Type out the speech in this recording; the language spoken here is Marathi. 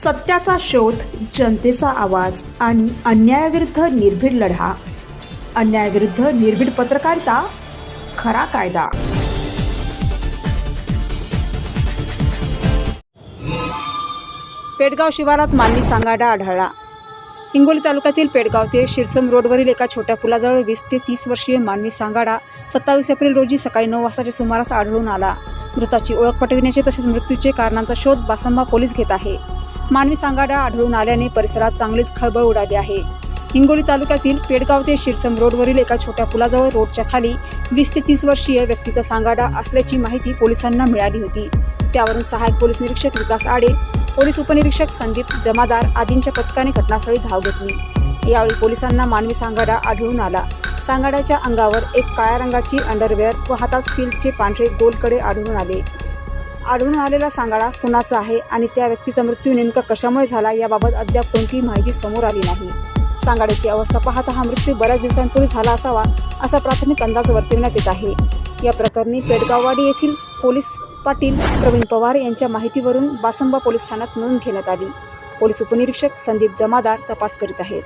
सत्याचा शोध, जनतेचा आवाज आणि अन्यायाविरुद्ध निर्भीड लढा. अन्यायाविरुद्ध निर्भीड पत्रकारिता, खरा कायदा. पेडगाव शिवारात मानवी सांगाडा आढळला. हिंगोली तालुक्यातील पेडगाव ते शिरसम रोडवरील एका छोट्या पुलाजवळ 20 ते 30 वर्षीय मानवी सांगाडा 27 एप्रिल रोजी सकाळी 9 वाजताच्या सुमारास आढळून आला. मृताची ओळख पटविण्याचे तसेच मृत्यूचे कारणांचा शोध बासंबा पोलीस घेत आहे. मानवी सांगाडा आढळून आल्याने परिसरात चांगलीच खळबळ उडाली आहे. हिंगोली तालुक्यातील पेडगाव ते शिरसम रोडवरील एका छोट्या पुलाजवळ रोडच्या खाली 20 ते 30 वर्षीय व्यक्तीचा सांगाडा असल्याची माहिती पोलिसांना मिळाली होती. त्यावरून सहाय्यक पोलीस निरीक्षक विकास आडे, पोलीस उपनिरीक्षक संदीप जमादार आदींच्या पथकाने घटनास्थळी धाव घेतली. यावेळी पोलिसांना मानवी सांगाडा आढळून आला. सांगाड्याच्या अंगावर एक काळ्या रंगाची अंडरवेअर व हातात स्टीलचे पांढरे गोलकडे आढळून आले. आढळून आलेला सांगाडा कुणाचा आहे आणि त्या व्यक्तीचा मृत्यू नेमका कशामुळे झाला याबाबत अद्याप कोणतीही माहिती समोर आली नाही. सांगाड्याची अवस्था पाहता हा मृत्यू बऱ्याच दिवसांपूर्वी झाला असावा असा प्राथमिक अंदाज वर्तविण्यात येत आहे. या प्रकरणी पेडगाववाडी येथील पोलीस पाटील प्रवीण पवार यांच्या माहितीवरून बासंबा पोलीस ठाण्यात नोंद घेण्यात आली. पोलीस उपनिरीक्षक संदीप जमादार तपास करीत आहेत.